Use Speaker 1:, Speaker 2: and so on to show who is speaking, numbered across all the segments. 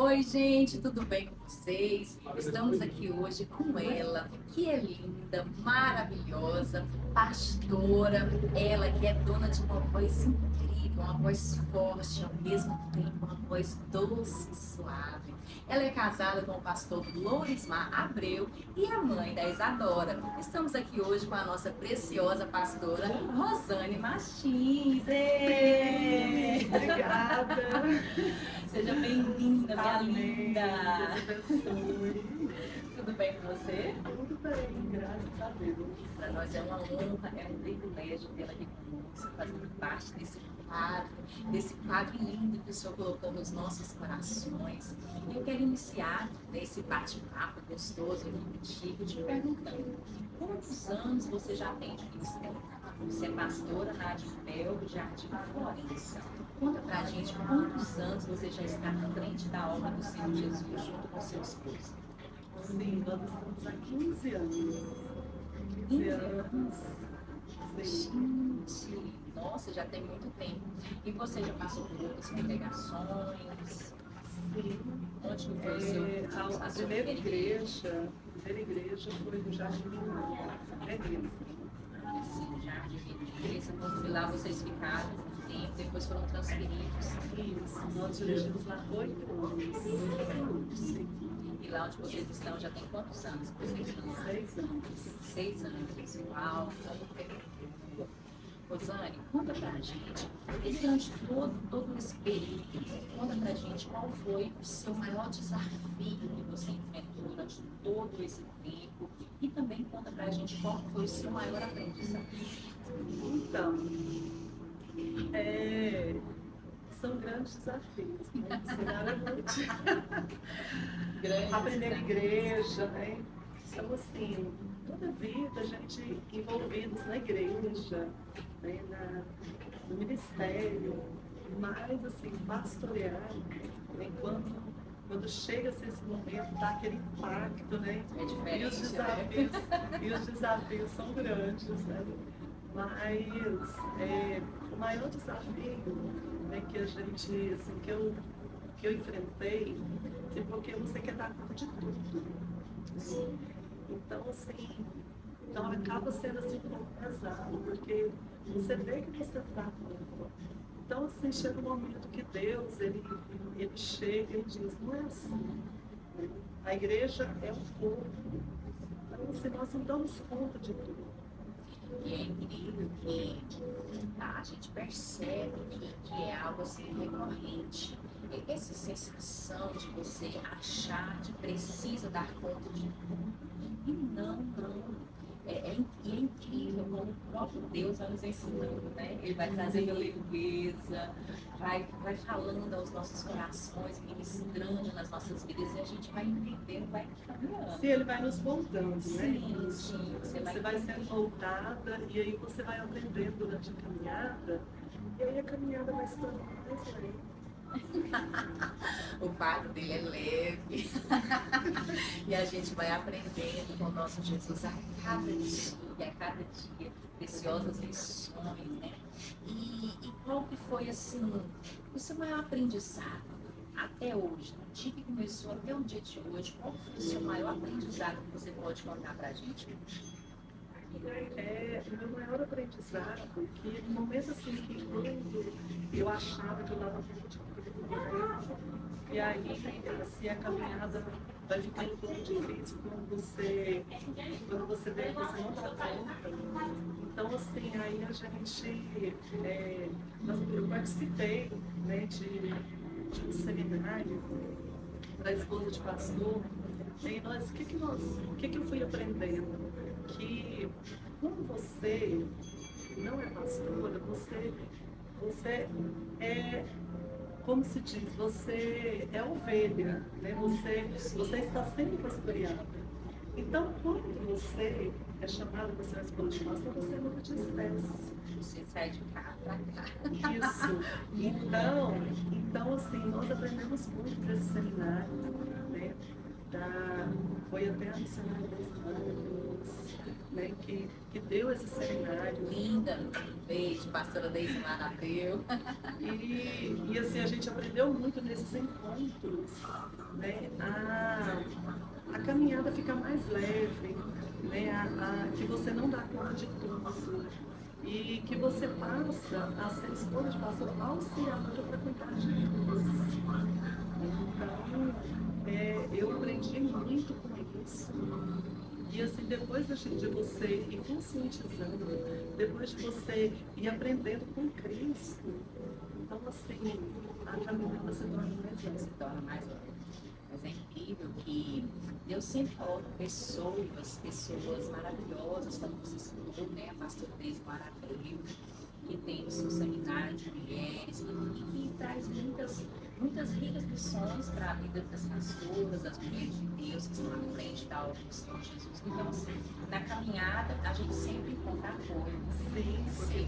Speaker 1: Oi, gente, tudo bem com vocês? Estamos aqui hoje com ela, que é linda, maravilhosa, pastora, ela que é dona de uma voz incrível, uma voz forte, ao mesmo tempo uma voz doce e suave. Ela é casada com o pastor Lourismar Abreu e a mãe da Isadora. Estamos aqui hoje com a nossa preciosa pastora Rosane Martins.
Speaker 2: Sim, obrigada.
Speaker 1: Seja bem-vinda, minha
Speaker 2: Amém.
Speaker 1: linda.
Speaker 2: Deus abençoe.
Speaker 1: Tudo bem com você?
Speaker 2: Tudo bem, graças a Deus.
Speaker 1: Para nós é uma honra, é um privilégio tê-la aqui conosco, fazendo parte desse quadro lindo que o Senhor colocou nos nossos corações. E eu quero iniciar nesse bate-papo gostoso aqui contigo, te perguntando: quantos anos você já tem de ministério? Você é pastora na Adipel do Jardim Florença. Conta pra gente quantos anos você já está à frente da obra do Senhor Jesus junto com seu esposo.
Speaker 2: Sim, nós estamos há 15 anos. 15 anos. Sim.
Speaker 1: Gente, nossa, já tem muito tempo. E você já passou por outras congregações?
Speaker 2: Sim.
Speaker 1: Onde que foi o seu,
Speaker 2: A primeira igreja foi no Jardim Beleza.
Speaker 1: Sim, Jardim Beleza. Lá vocês ficaram um tempo, depois foram transferidos.
Speaker 2: Isso, nós dirigimos lá 8 anos. Sim.
Speaker 1: E lá onde vocês estão já tem quantos anos que vocês estão lá?
Speaker 2: 6 anos.
Speaker 1: 6 anos. Uau! Rosane, conta pra gente, e durante todo esse período, conta pra gente qual foi o seu maior desafio que você enfrentou durante todo esse tempo e também conta pra gente qual foi o seu maior aprendizado.
Speaker 2: Então, são grandes desafios, né? Sinceramente. A primeira igreja, né? Então, assim, toda vida a gente envolvidos na igreja, né? No ministério, mas, assim, pastorear, né? Quando chega-se esse momento, dá aquele impacto, né?
Speaker 1: É diferente,
Speaker 2: e os desafios são grandes, né? Mas o maior desafio, né, que a gente, assim, que eu enfrentei, assim, porque você quer dar conta de tudo. Assim. Então, assim, então acaba sendo assim um pouco pesado, porque você vê que você está conta. Então, assim, chega um momento que Deus, ele chega e diz, não é assim. Né? A igreja é um corpo. Então, assim, nós não damos conta de tudo.
Speaker 1: E é incrível que a gente percebe que é algo assim recorrente. Essa sensação de você achar que precisa dar conta de tudo. E não. E é incrível como o próprio Deus vai nos ensinando, né? Ele vai trazendo a leveza, vai falando aos nossos corações, ministrando nas nossas vidas e a gente vai entendendo, vai caminhando.
Speaker 2: Sim, ele vai nos moldando, né?
Speaker 1: Sim,
Speaker 2: você vai sendo moldada e aí você vai aprendendo durante a caminhada e aí a caminhada vai se tornando mais leve.
Speaker 1: O fardo dele é leve e a gente vai aprendendo com o nosso Jesus a cada dia, preciosas lições, né? E qual que foi, assim, o seu maior aprendizado até hoje, do dia que começou até o dia de hoje? Qual foi o seu maior aprendizado que você pode contar pra gente hoje?
Speaker 2: O meu maior aprendizado, que no momento assim que quando eu achava que eu dava conta de tudo, e aí assim, a caminhada vai ficando um pouco difícil quando você vê que você não dá conta. Então, assim, aí a gente, eu participei, né, de um seminário para a esposa de pastor, e nós, o que eu fui aprendendo? Que quando você não é pastora, você é, como se diz, você é ovelha, né? Você está sendo pastoreada. Então, quando você é chamado para ser a esposa de pastor, você nunca te esquece.
Speaker 1: Você sai de cá para cá.
Speaker 2: Isso. Então, assim, nós aprendemos muito nesse seminário, né? foi até a missionária das Mãos, né, que deu esse seminário.
Speaker 1: Linda, um beijo, pastora Deise Manabeu.
Speaker 2: E assim, a gente aprendeu muito nesses encontros, né, a caminhada fica mais leve, né, que você não dá conta de tudo. E que você passa a ser esposa de pastor auxiliadora para cuidar de Deus. Então, eu aprendi muito com isso. E assim, depois de você ir conscientizando, depois de você ir aprendendo com Cristo, então assim, a caminhada se torna mais leve.
Speaker 1: Se torna mais leve. Mas é incrível que Deus sempre coloca pessoas maravilhosas, como você citou, né? A pastora Deise Manabeu, que tem o seu seminário de mulheres e que traz muitas ricas lições para a vida das pastoras, das mulheres de Deus que estão à frente da obra do Senhor Jesus. Então, assim, na caminhada, a gente sempre encontra apoio.
Speaker 2: Sim, porque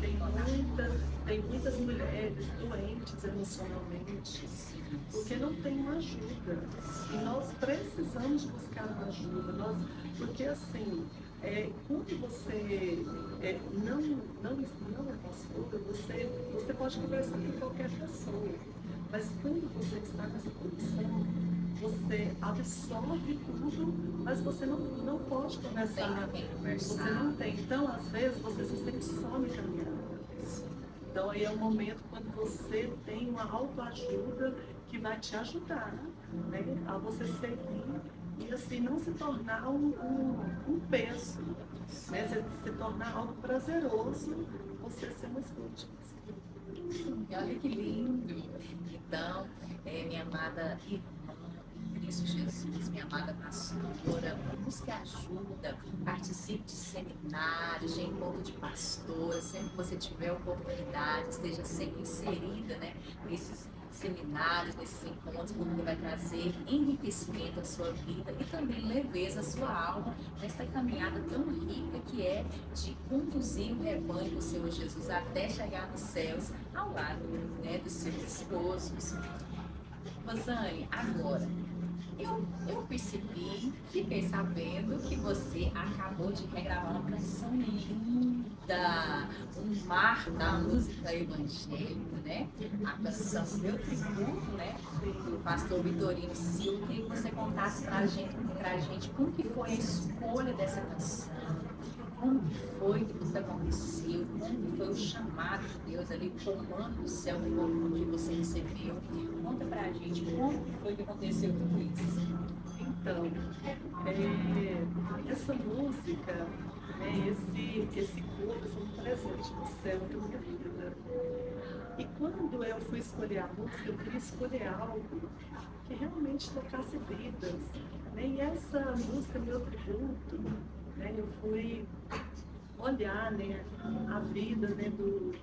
Speaker 2: tem muitas mulheres doentes emocionalmente, porque não tem uma ajuda. E nós precisamos buscar uma ajuda. Porque assim, quando você não é pastora, você pode conversar com qualquer pessoa. Mas quando você está nessa condição, você absorve tudo, mas você não pode conversar. Você não tem. Então, às vezes, você se sente só na caminhada. Então, aí é o momento quando você tem uma autoajuda que vai te ajudar, né, a você seguir e assim não se tornar um peso, né, se tornar algo prazeroso, você ser uma escuta.
Speaker 1: Olha que lindo! Então, minha amada irmã em Cristo Jesus, minha amada pastora, busque ajuda, participe de seminários, de encontro de pastores, sempre que você tiver oportunidade, esteja sempre inserida, né, nesses seminários, nesses encontros, porque vai trazer enriquecimento à sua vida e também leveza à sua alma nesta caminhada tão rica que é de conduzir o rebanho do Senhor Jesus até chegar nos céus ao lado, né, dos seus esposos. Rosane, agora, eu percebi, fiquei sabendo que você acabou de regravar uma canção linda, um marco da música evangélica, né? A canção Meu Tributo, né? Do pastor Vitorino Silva. Queria que você contasse pra gente como que foi a escolha dessa canção, como que foi que tudo aconteceu, como que foi o chamado de Deus ali, o comando do céu que você recebeu. Conta pra gente como que foi que aconteceu tudo isso.
Speaker 2: Então, essa música, esse coro foi um presente do céu para minha vida. E quando eu fui escolher a música, eu queria escolher algo que realmente tocasse vidas. Né? E essa música, Meu Tributo, né, eu fui olhar, né, a vida, né, do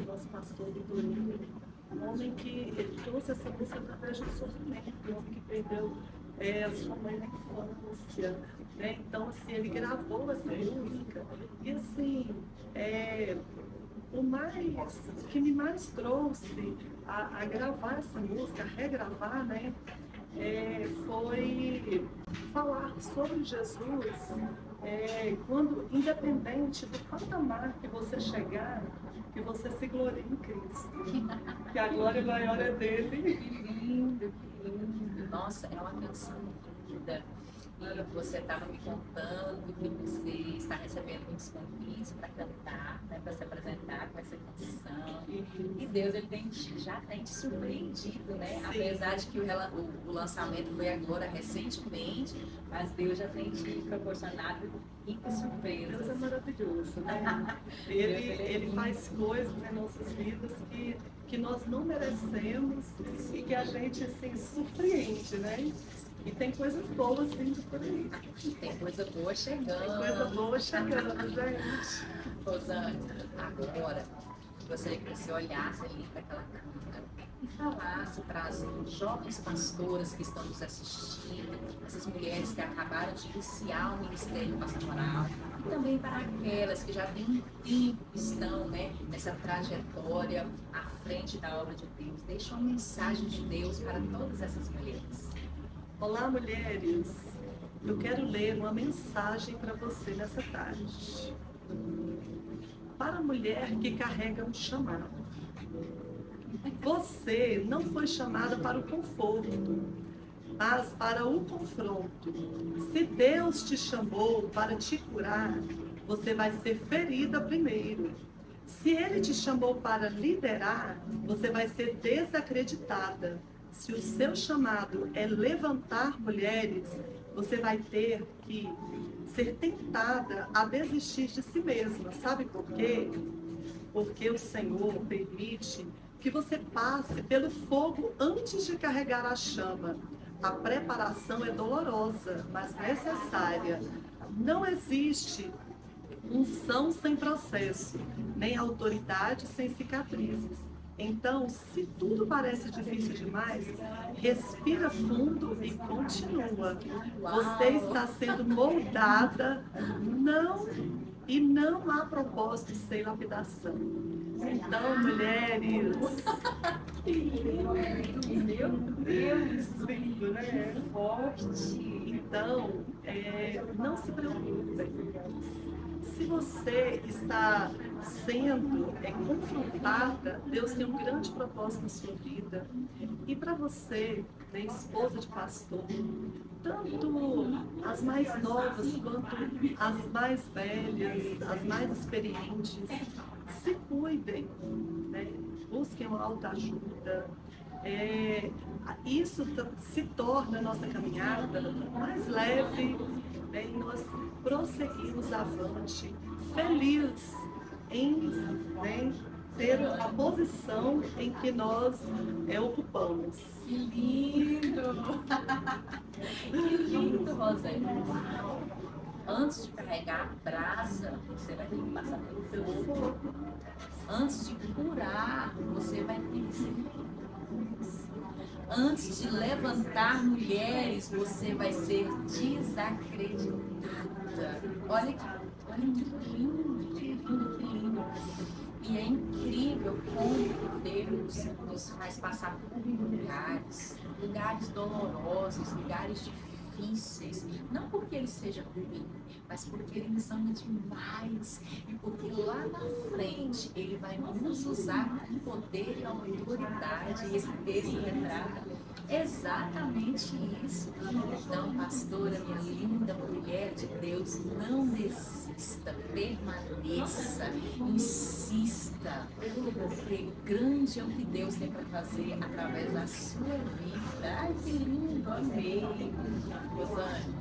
Speaker 2: nosso pastor Vitorino, um homem que ele trouxe essa música através do sofrimento, um homem que perdeu a sua mãe na infância, né? Então, assim, ele gravou essa música e, assim, o que me mais trouxe a gravar essa música, a regravar, né, foi falar sobre Jesus, quando, independente do patamar que você chegar, que você se glorie em Cristo, que a glória maior é dele.
Speaker 1: Que lindo, que lindo. Nossa, é uma canção linda. E você estava me contando que você está recebendo muitos convites para cantar, né, para se apresentar com essa canção. E Deus já tem te surpreendido, né?
Speaker 2: Sim.
Speaker 1: Apesar de que o lançamento foi agora recentemente, mas Deus já tem te proporcionado ricas surpresas.
Speaker 2: Deus é maravilhoso, né? Ele faz coisas nas nossas vidas que nós não merecemos e que a gente assim, surpreende, né? E tem coisas boas vindo por aí.
Speaker 1: Tem coisa boa chegando.
Speaker 2: Tem coisa boa chegando, gente.
Speaker 1: Rosane, agora, gostaria que você olhasse ali para aquela câmera e falasse para as jovens pastoras que estão nos assistindo, essas mulheres que acabaram de iniciar o ministério pastoral, e também para aquelas que já têm um tempo que estão, né, nessa trajetória à frente da obra de Deus. Deixa uma mensagem de Deus para todas essas mulheres.
Speaker 2: Olá, mulheres. eu quero ler uma mensagem para você nessa tarde. Para a mulher que carrega um chamado. Você não foi chamada para o conforto, mas para o confronto. Se Deus te chamou para te curar, você vai ser ferida primeiro. Se Ele te chamou para liderar, você vai ser desacreditada. Se o seu chamado é levantar mulheres, você vai ter que ser tentada a desistir de si mesma. Sabe por quê? Porque o Senhor permite que você passe pelo fogo antes de carregar a chama. A preparação é dolorosa, mas necessária. Não existe unção sem processo, nem autoridade sem cicatrizes. Então, se tudo parece difícil demais, respira fundo e continua. Você está sendo moldada, não há propósito sem lapidação. Então, mulheres.
Speaker 1: Meu Deus,
Speaker 2: Lindo, né?
Speaker 1: forte.
Speaker 2: Então, não se preocupem. Se você está sendo confrontada, Deus tem um grande propósito na sua vida. E para você, né, esposa de pastor, tanto as mais novas quanto as mais velhas, as mais experientes, se cuidem, né? Busquem uma autoajuda. Isso se torna a nossa caminhada mais leve, né? E nós prosseguimos avante, feliz em, né, ter a posição em que nós ocupamos.
Speaker 1: Que lindo! Que lindo, Rosane. Antes de carregar a brasa, você vai ter que passar pelo fogo. Antes de curar, você vai ter que ser feliz. Antes de levantar mulheres, você vai ser desacreditada. Olha que lindo, que lindo, que lindo. E é incrível como Deus nos faz passar por lugares dolorosos, lugares difíceis. Não porque Ele seja ruim, mas porque Ele nos ama demais. E porque lá na frente Ele vai nos usar com poder e autoridade. E esse texto retrata exatamente isso. Então, pastora, minha linda mulher de Deus, não desista, permaneça, insista, porque grande é o que Deus tem para fazer através da sua vida. Ai, que lindo, amei. Rosane,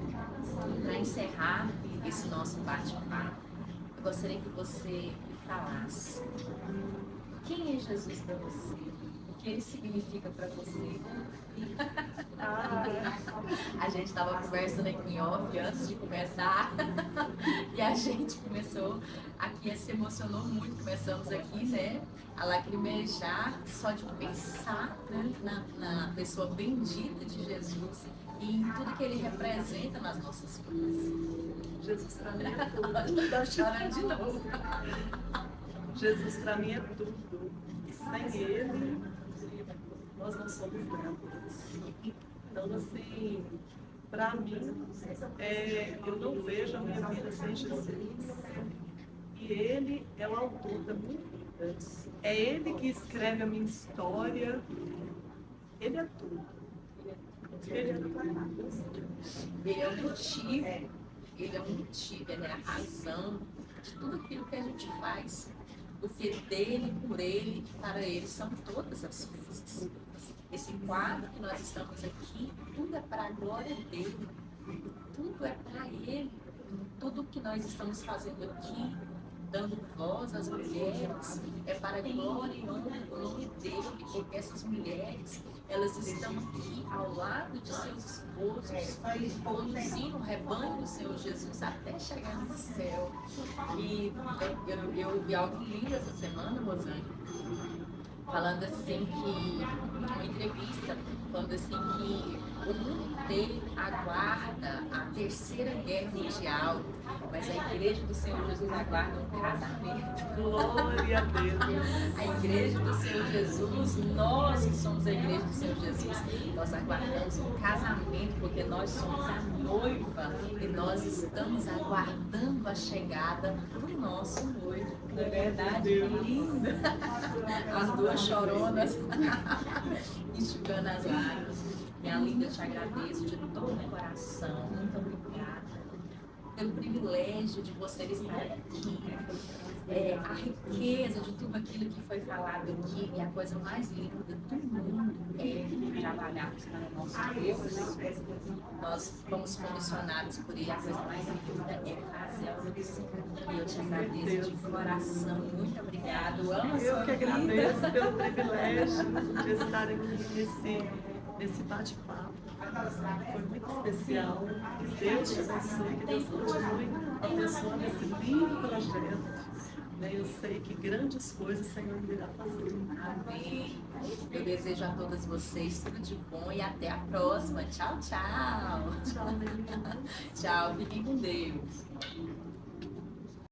Speaker 1: para encerrar esse nosso bate-papo, eu gostaria que você me falasse quem é Jesus para você, o que Ele significa para você. A gente estava conversando aqui em off antes de começar e a gente começou aqui, se emocionou muito, começamos aqui, né, a lacrimejar só de pensar, né, na pessoa bendita de Jesus e em tudo que Ele representa nas nossas vidas.
Speaker 2: Jesus para mim é tudo.
Speaker 1: Tá chorando de novo.
Speaker 2: Jesus para mim é tudo. E sem Ele, nós não somos nada. Então, assim, para mim, eu não vejo a minha vida sem Jesus. E Ele é o autor da minha vida. É Ele que escreve a minha história. Ele é tudo. Ele é tudo.
Speaker 1: Ele é o motivo. Ele é o motivo, Ele é a razão de tudo aquilo que a gente faz. Porque dele, por Ele e para Ele são todas as coisas. Esse quadro que nós estamos aqui, tudo é para a glória dele, tudo é para Ele. Tudo que nós estamos fazendo aqui, dando voz às mulheres, é para a glória e honra do nome dele, porque essas mulheres, elas estão aqui ao lado de seus esposos, conduzindo o rebanho do Senhor Jesus até chegar no céu. E eu vi algo lindo essa semana, Rosane, falando assim que, uma entrevista, falando assim que o mundo igreja aguarda a terceira guerra mundial, mas a igreja do Senhor Jesus aguarda um casamento.
Speaker 2: Glória a Deus.
Speaker 1: A igreja do Senhor Jesus, nós que somos a igreja do Senhor Jesus, nós aguardamos um casamento, porque nós somos a noiva e nós estamos aguardando a chegada do nosso noivo. Não é verdade? Linda! As duas choronas enxugando as lágrimas. Minha linda, eu te agradeço de todo o coração. Muito obrigada pelo privilégio de você estar aqui. A riqueza de tudo aquilo que foi falado aqui, e a coisa mais linda do mundo é trabalharmos para o nosso Deus. Nós fomos comissionados por Ele, a coisa mais linda é fazer a obra. E eu te agradeço de coração, muito obrigada. Eu amo a sua
Speaker 2: Eu que
Speaker 1: vida.
Speaker 2: agradeço pelo privilégio de estar aqui nesse bate-papo. Foi muito especial. Que Deus te abençoe, que Deus continue abençoando esse lindo projeto. Eu sei que grandes coisas o Senhor irá fazer.
Speaker 1: Amém. Eu desejo a todas vocês tudo de bom e até a próxima. Tchau, tchau.
Speaker 2: Tchau, menina.
Speaker 1: Tchau, fiquem com Deus.